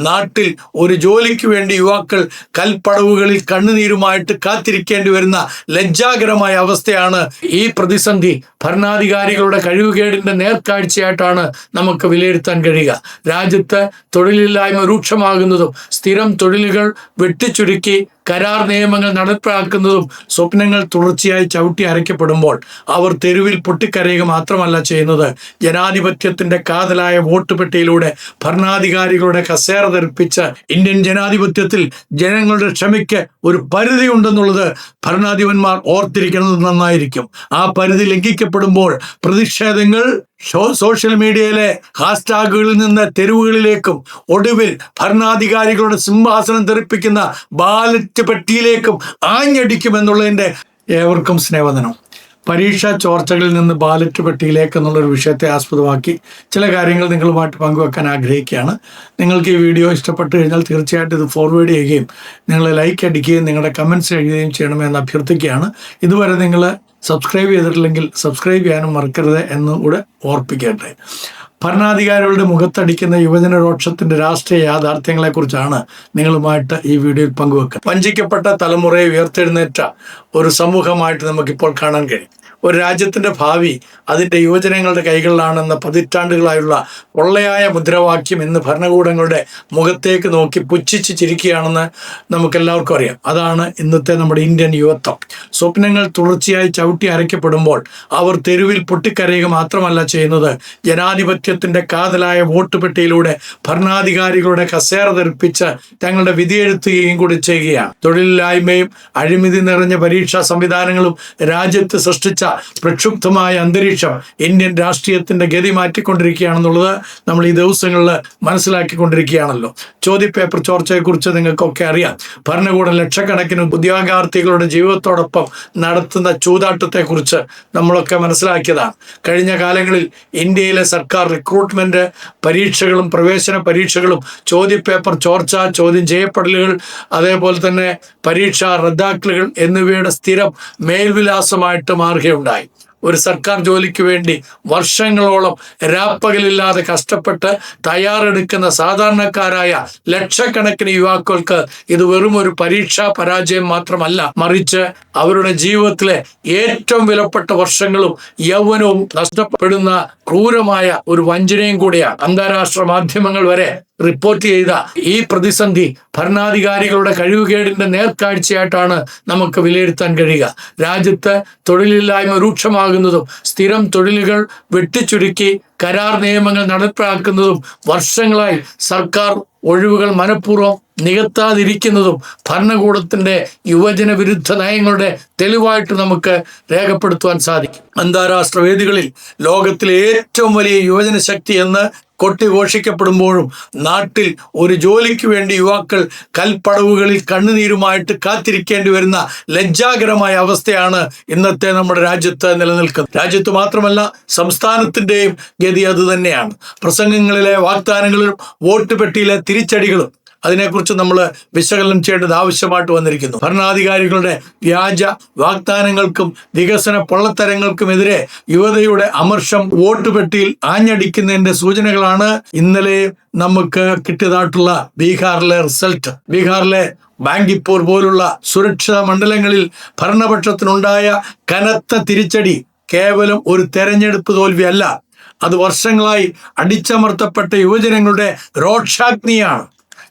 നാട്ടിൽ ഒരു ജോലിക്ക് വേണ്ടി യുവാക്കൾ കൽപ്പടവുകളിൽ കണ്ണുനീരുമായിട്ട് കാത്തിരിക്കേണ്ടി വരുന്ന ലജ്ജാകരമായ അവസ്ഥയാണ്. ഈ പ്രതിസന്ധി ഭരണാധികാരികളുടെ കഴിവുകേടിന്റെ നേർക്കാഴ്ചയായിട്ടാണ് നമുക്ക് വിലയിരുത്താൻ കഴിയുക. രാജ്യത്ത് തൊഴിലില്ലായ്മ രൂക്ഷമാകുന്നതും സ്ഥിരം തൊഴിലുകൾ വെട്ടിച്ചുരുക്കി കരാർ നിയമങ്ങൾ നടപ്പിലാക്കുന്നതും സ്വപ്നങ്ങൾ തുടർച്ചയായി ചവിട്ടി അരയ്ക്കപ്പെടുമ്പോൾ അവർ തെരുവിൽ പൊട്ടിക്കരയുക മാത്രമല്ല ചെയ്യുന്നത്, ജനാധിപത്യത്തിന്റെ കാതലായ വോട്ട് പെട്ടിയിലൂടെ ഭരണാധികാരികളുടെ കസേര തെറിപ്പിച്ച് ഇന്ത്യൻ ജനാധിപത്യത്തിൽ ജനങ്ങളുടെ ക്ഷമയ്ക്ക് ഒരു പരിധി ഉണ്ടെന്നുള്ളത് ഭരണാധിപന്മാർ ഓർത്തിരിക്കുന്നത് നന്നായിരിക്കും. ആ പരിധി ലംഘിക്കപ്പെടുമ്പോൾ പ്രതിഷേധങ്ങൾ സോഷ്യൽ മീഡിയയിലെ ഹാഷ്ടാഗുകളിൽ നിന്ന് തെരുവുകളിലേക്കും ഒടുവിൽ ഭരണാധികാരികളുടെ സിംഹാസനം തെറിപ്പിക്കുന്ന ബാലറ്റ് പെട്ടിയിലേക്കും ആഞ്ഞടിക്കുമെന്നുള്ളതിൻ്റെ ഏവർക്കും സ്നേഹവന്ദനം. പരീക്ഷാ ചോർച്ചകളിൽ നിന്ന് ബാലറ്റ് പെട്ടിയിലേക്ക് എന്നുള്ളൊരു വിഷയത്തെ ആസ്പദമാക്കി ചില കാര്യങ്ങൾ നിങ്ങളുമായിട്ട് പങ്കുവെക്കാൻ ആഗ്രഹിക്കുകയാണ്. നിങ്ങൾക്ക് ഈ വീഡിയോ ഇഷ്ടപ്പെട്ട് കഴിഞ്ഞാൽ തീർച്ചയായിട്ടും ഇത് ഫോർവേഡ് ചെയ്യുകയും നിങ്ങൾ ലൈക്ക് അടിക്കുകയും നിങ്ങളുടെ കമൻറ്റ്സ് എഴുതുകയും ചെയ്യണമെന്ന് അഭ്യർത്ഥിക്കുകയാണ്. ഇതുവരെ നിങ്ങൾ സബ്സ്ക്രൈബ് ചെയ്തിട്ടില്ലെങ്കിൽ സബ്സ്ക്രൈബ് ചെയ്യാനും മറക്കരുത് എന്നുകൂടെ ഓർപ്പിക്കട്ടെ. ഭരണാധികാരികളുടെ മുഖത്തടിക്കുന്ന യുവജനരോക്ഷത്തിന്റെ രാഷ്ട്രീയ യാഥാർത്ഥ്യങ്ങളെക്കുറിച്ചാണ് നിങ്ങളുമായിട്ട് ഈ വീഡിയോയിൽ പങ്കുവെക്കുന്നത്. വഞ്ചിക്കപ്പെട്ട തലമുറയെ ഉയർത്തെഴുന്നേറ്റ ഒരു സമൂഹമായിട്ട് നമുക്കിപ്പോൾ കാണാൻ കഴിയും. ഒരു രാജ്യത്തിൻ്റെ ഭാവി അതിൻ്റെ യുവജനങ്ങളുടെ കൈകളിലാണെന്ന പതിറ്റാണ്ടുകളായുള്ള പൊള്ളയായ മുദ്രാവാക്യം ഇന്ന് ഭരണകൂടങ്ങളുടെ മുഖത്തേക്ക് നോക്കി പുച്ഛിച്ച് ചിരിക്കുകയാണെന്ന് നമുക്കെല്ലാവർക്കും അറിയാം. അതാണ് ഇന്നത്തെ നമ്മുടെ ഇന്ത്യൻ യുവത്വം. സ്വപ്നങ്ങൾ തുടർച്ചയായി ചവിട്ടി അരയ്ക്കപ്പെടുമ്പോൾ അവർ തെരുവിൽ പൊട്ടിക്കരയുക മാത്രമല്ല ചെയ്യുന്നത്, ജനാധിപത്യത്തിൻ്റെ കാതലായ വോട്ട് പെട്ടിയിലൂടെ ഭരണാധികാരികളുടെ കസേര തെറിപ്പിച്ച് തങ്ങളുടെ വിധിയെഴുത്തുകയും കൂടി ചെയ്യുകയാണ്. തൊഴിലില്ലായ്മയും അഴിമതി നിറഞ്ഞ പരീക്ഷാ സംവിധാനങ്ങളും രാജ്യത്ത് സൃഷ്ടിച്ച പ്രക്ഷുബ്ധമായ അന്തരീക്ഷം ഇന്ത്യൻ രാഷ്ട്രീയത്തിന്റെ ഗതി മാറ്റിക്കൊണ്ടിരിക്കുകയാണെന്നുള്ളത് നമ്മൾ ഈ ദിവസങ്ങളിൽ മനസ്സിലാക്കിക്കൊണ്ടിരിക്കുകയാണല്ലോ. ചോദ്യപേപ്പർ ചോർച്ചയെക്കുറിച്ച് നിങ്ങൾക്കൊക്കെ അറിയാം. ഭരണകൂടം ലക്ഷക്കണക്കിന് ഉദ്യോഗാർത്ഥികളുടെ ജീവിതത്തോടൊപ്പം നടത്തുന്ന ചൂതാട്ടത്തെക്കുറിച്ച് നമ്മളൊക്കെ മനസ്സിലാക്കിയതാണ്. കഴിഞ്ഞ കാലങ്ങളിൽ ഇന്ത്യയിലെ സർക്കാർ റിക്രൂട്ട്മെന്റ് പരീക്ഷകളും പ്രവേശന പരീക്ഷകളും ചോദ്യപേപ്പർ ചോർച്ച, ചോദ്യം ചെയ്യപ്പെടലുകൾ, അതേപോലെ തന്നെ പരീക്ഷാ റദ്ദാക്കലുകൾ എന്നിവയുടെ സ്ഥിരം മേൽവിലാസമായിട്ട് മാറുകയുണ്ടായി. ഒരു സർക്കാർ ജോലിക്ക് വേണ്ടി വർഷങ്ങളോളം രാപ്പകലില്ലാതെ കഷ്ടപ്പെട്ട് തയ്യാറെടുക്കുന്ന സാധാരണക്കാരായ ലക്ഷക്കണക്കിന് യുവാക്കൾക്ക് ഇത് വെറും ഒരു പരീക്ഷാ പരാജയം മാത്രമല്ല, മറിച്ച് അവരുടെ ജീവിതത്തിലെ ഏറ്റവും വിലപ്പെട്ട വർഷങ്ങളും യൗവനവും നഷ്ടപ്പെടുന്ന ക്രൂരമായ ഒരു വഞ്ചനയും കൂടിയാണ്. അന്താരാഷ്ട്ര മാധ്യമങ്ങൾ വരെ റിപ്പോർട്ട് ചെയ്ത ഈ പ്രതിസന്ധി ഭരണാധികാരികളുടെ കഴിവുകേടിന്റെ നേർക്കാഴ്ചയായിട്ടാണ് നമുക്ക് വിലയിരുത്താൻ കഴിയുക. രാജ്യത്ത് തൊഴിലില്ലായ്മ രൂക്ഷമാകുന്നതും സ്ഥിരം തൊഴിലുകൾ വെട്ടിച്ചുരുക്കി കരാർ നിയമങ്ങൾ നടപ്പിലാക്കുന്നതും വർഷങ്ങളായി സർക്കാർ ഒഴിവുകൾ മനഃപൂർവ്വം നികത്താതിരിക്കുന്നതും ഭരണകൂടത്തിന്റെ യുവജന വിരുദ്ധ നയങ്ങളുടെ തെളിവായിട്ട് നമുക്ക് രേഖപ്പെടുത്തുവാൻ സാധിക്കും. അന്താരാഷ്ട്ര വേദികളിൽ ലോകത്തിലെ ഏറ്റവും വലിയ യുവജന ശക്തി എന്ന് കൊട്ടിഘോഷിക്കപ്പെടുമ്പോഴും നാട്ടിൽ ഒരു ജോലിക്ക് വേണ്ടി യുവാക്കൾ കൽപ്പടവുകളിൽ കണ്ണുനീരുമായിട്ട് കാത്തിരിക്കേണ്ടി വരുന്ന ലജ്ജാകരമായ അവസ്ഥയാണ് ഇന്നത്തെ നമ്മുടെ രാജ്യത്ത് നിലനിൽക്കുന്നത്. രാജ്യത്ത് മാത്രമല്ല, സംസ്ഥാനത്തിൻ്റെയും ഗതി അതുതന്നെയാണ്. പ്രസംഗങ്ങളിലെ വാഗ്ദാനങ്ങളും വോട്ട് പെട്ടിയിലെ തിരിച്ചടികളും അതിനെക്കുറിച്ച് നമ്മൾ വിശകലനം ചെയ്യേണ്ടത് ആവശ്യമായിട്ട് വന്നിരിക്കുന്നു. ഭരണാധികാരികളുടെ വ്യാജ വാഗ്ദാനങ്ങൾക്കും വികസന പൊള്ളത്തരങ്ങൾക്കുമെതിരെ യുവതയുടെ അമർഷം വോട്ട് പെട്ടിയിൽ ആഞ്ഞടിക്കുന്നതിന്റെ സൂചനകളാണ് ഇന്നലെ നമുക്ക് കിട്ടിയതായിട്ടുള്ള ബീഹാറിലെ റിസൾട്ട്. ബീഹാറിലെ ബാങ്കിപ്പൂർ പോലുള്ള സുരക്ഷിത മണ്ഡലങ്ങളിൽ ഭരണപക്ഷത്തിനുണ്ടായ കനത്ത തിരിച്ചടി കേവലം ഒരു തെരഞ്ഞെടുപ്പ് തോൽവിയല്ല, അത് വർഷങ്ങളായി അടിച്ചമർത്തപ്പെട്ട യുവജനങ്ങളുടെ രോക്ഷാഗ്നിയാണ്.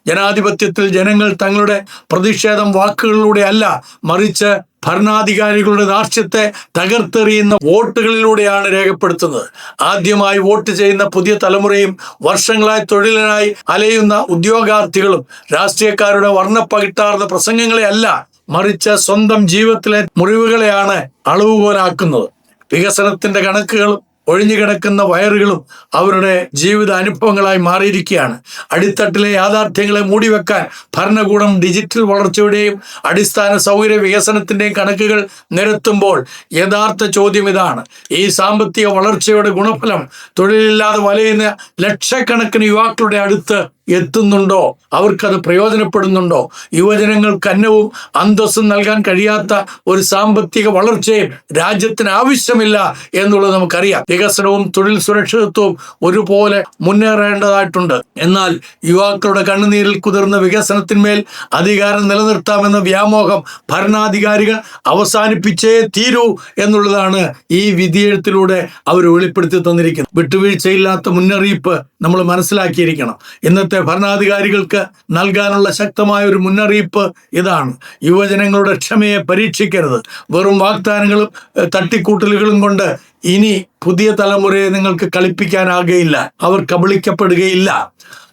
ജനാധിപത്യത്തിൽ ജനങ്ങൾ തങ്ങളുടെ പ്രതിഷേധം വാക്കുകളിലൂടെ അല്ല, മറിച്ച് ഭരണാധികാരികളുടെ ധാർഷ്ട്യത്തെ തകർത്തെറിയുന്ന വോട്ടുകളിലൂടെയാണ് രേഖപ്പെടുത്തുന്നത്. ആദ്യമായി വോട്ട് ചെയ്യുന്ന പുതിയ തലമുറയും വർഷങ്ങളായി തൊഴിലിനായി അലയുന്ന ഉദ്യോഗാർത്ഥികളും രാഷ്ട്രീയക്കാരുടെ വർണ്ണപ്പകിട്ടാർന്ന പ്രസംഗങ്ങളെ അല്ല, മറിച്ച് സ്വന്തം ജീവിതത്തിലെ മുറിവുകളെയാണ് അളവുകോലാക്കുന്നത്. വികസനത്തിന്റെ കണക്കുകളും ഒഴിഞ്ഞുകിടക്കുന്ന വയറുകളും അവരുടെ ജീവിത അനുഭവങ്ങളായി മാറിയിരിക്കുകയാണ്. അടിത്തട്ടിലെ യാഥാർത്ഥ്യങ്ങളെ മൂടിവെക്കാൻ ഭരണകൂടം ഡിജിറ്റൽ വളർച്ചയുടെയും അടിസ്ഥാന സൗകര്യ വികസനത്തിൻ്റെയും കണക്കുകൾ നിരത്തുമ്പോൾ യഥാർത്ഥ ചോദ്യം ഇതാണ്: ഈ സാമ്പത്തിക വളർച്ചയുടെ ഗുണഫലം തൊഴിലില്ലാതെ വലയുന്ന ലക്ഷക്കണക്കിന് യുവാക്കളുടെ അടുത്ത് എത്തുന്നുണ്ടോ? അവർക്കത് പ്രയോജനപ്പെടുന്നുണ്ടോ? യുവജനങ്ങൾക്ക് അന്നവും അന്തസ്സും നൽകാൻ കഴിയാത്ത ഒരു സാമ്പത്തിക വളർച്ചയും രാജ്യത്തിന് ആവശ്യമില്ല എന്നുള്ളത് നമുക്കറിയാം. വികസനവും തൊഴിൽ സുരക്ഷിതത്വവും ഒരുപോലെ മുന്നേറേണ്ടതായിട്ടുണ്ട്. എന്നാൽ യുവാക്കളുടെ കണ്ണുനീരിൽ കുതിർന്ന വികസനത്തിന്മേൽ അധികാരം നിലനിർത്താമെന്ന വ്യാമോഹം ഭരണാധികാരികൾ അവസാനിപ്പിച്ചേ തീരൂ എന്നുള്ളതാണ് ഈ വിധിയെഴുത്തിലൂടെ അവർ വെളിപ്പെടുത്തി തന്നിരിക്കുന്നത്. വിട്ടുവീഴ്ചയില്ലാത്ത മുന്നറിയിപ്പ് നമ്മൾ മനസ്സിലാക്കിയിരിക്കണം. ഇന്നത്തെ ഭരണാധികാരികൾക്ക് നൽകാനുള്ള ശക്തമായ ഒരു മുന്നറിയിപ്പ് ഇതാണ്: യുവജനങ്ങളുടെ ക്ഷമയെ പരീക്ഷിക്കരുത്. വെറും വാഗ്ദാനങ്ങളും തട്ടിക്കൂട്ടലുകളും കൊണ്ട് ഇനി പുതിയ തലമുറയെ നിങ്ങൾക്ക് കളിപ്പിക്കാനാകുകയില്ല. അവർ കബളിക്കപ്പെടുകയില്ല.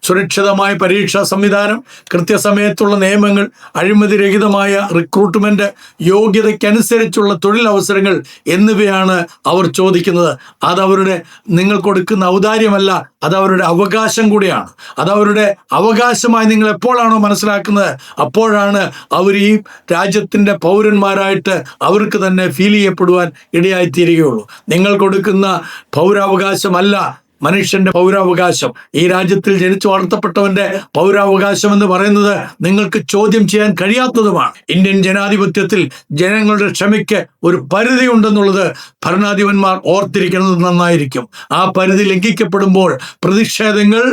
സുരക്ഷിതമായ പരീക്ഷാ സംവിധാനം, കൃത്യസമയത്തുള്ള നിയമങ്ങൾ, അഴിമതിരഹിതമായ റിക്രൂട്ട്മെന്റ്, യോഗ്യതയ്ക്കനുസരിച്ചുള്ള തൊഴിലവസരങ്ങൾ എന്നിവയാണ് അവർ ചോദിക്കുന്നത്. അതവരുടെ നിങ്ങൾ കൊടുക്കുന്ന ഔദാര്യമല്ല, അതവരുടെ അവകാശം കൂടിയാണ്. അതവരുടെ അവകാശമായി നിങ്ങൾ എപ്പോഴാണോ മനസ്സിലാക്കുന്നത്, അപ്പോഴാണ് അവർ ഈ രാജ്യത്തിൻ്റെ പൗരന്മാരായിട്ട് അവർക്ക് തന്നെ ഫീൽ ചെയ്യപ്പെടുവാൻ ഇടയായിത്തീരുകയുള്ളൂ. നിങ്ങൾ കൊടുക്കുന്ന പൗരാവകാശമല്ല മനുഷ്യന്റെ പൗരാവകാശം. ഈ രാജ്യത്തിൽ ജനിച്ചു വളർത്തപ്പെട്ടവന്റെ പൗരാവകാശം എന്ന് പറയുന്നത് നിങ്ങൾക്ക് ചോദ്യം ചെയ്യാൻ കഴിയാത്തതുമാണ്. ഇന്ത്യൻ ജനാധിപത്യത്തിൽ ജനങ്ങളുടെ ക്ഷമയ്ക്ക് ഒരു പരിധി ഉണ്ടെന്നുള്ളത് ഭരണാധിപന്മാർ ഓർത്തിരിക്കുന്നത് നന്നായിരിക്കും. ആ പരിധി ലംഘിക്കപ്പെടുമ്പോൾ പ്രതിഷേധങ്ങൾ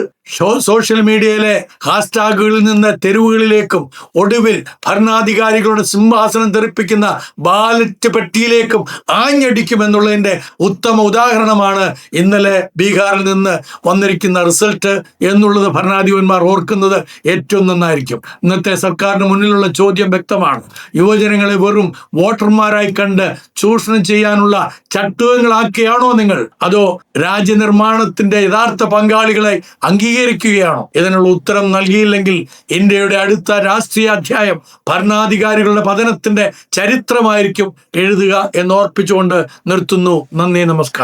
സോഷ്യൽ മീഡിയയിലെ ഹാഷ്ടാഗുകളിൽ നിന്ന് തെരുവുകളിലേക്കും ഒടുവിൽ ഭരണാധികാരികളുടെ സിംഹാസനം തെറിപ്പിക്കുന്ന ബാലറ്റ് പെട്ടിയിലേക്കും ആഞ്ഞടിക്കുമെന്നുള്ളതിൻ്റെ ഉത്തമ ഉദാഹരണമാണ് ഇന്നലെ ബീഹാറിൽ നിന്ന് വന്നിരിക്കുന്ന റിസൾട്ട് എന്നുള്ളത് ഭരണാധിപന്മാർ ഓർക്കുന്നത് ഏറ്റവും നന്നായിരിക്കും. ഇന്നത്തെ സർക്കാരിന് മുന്നിലുള്ള ചോദ്യം വ്യക്തമാണ്: യുവജനങ്ങളെ വെറും വോട്ടർമാരായി കണ്ട് ചൂഷണം ചെയ്യാനുള്ള ചട്ടുകങ്ങളാക്കിയാണോ നിങ്ങൾ, അതോ രാജ്യനിർമ്മാണത്തിന്റെ യഥാർത്ഥ പങ്കാളികളെ അംഗീകരിക്കുകയാണോ? ഇതിനുള്ള ഉത്തരം നൽകിയില്ലെങ്കിൽ ഇന്ത്യയുടെ അടുത്ത രാഷ്ട്രീയ അധ്യായം ഭരണാധികാരികളുടെ പതനത്തിന്റെ ചരിത്രമായിരിക്കും എഴുതുക എന്നോർപ്പിച്ചുകൊണ്ട് നിർത്തുന്നു. നന്ദി, നമസ്കാരം.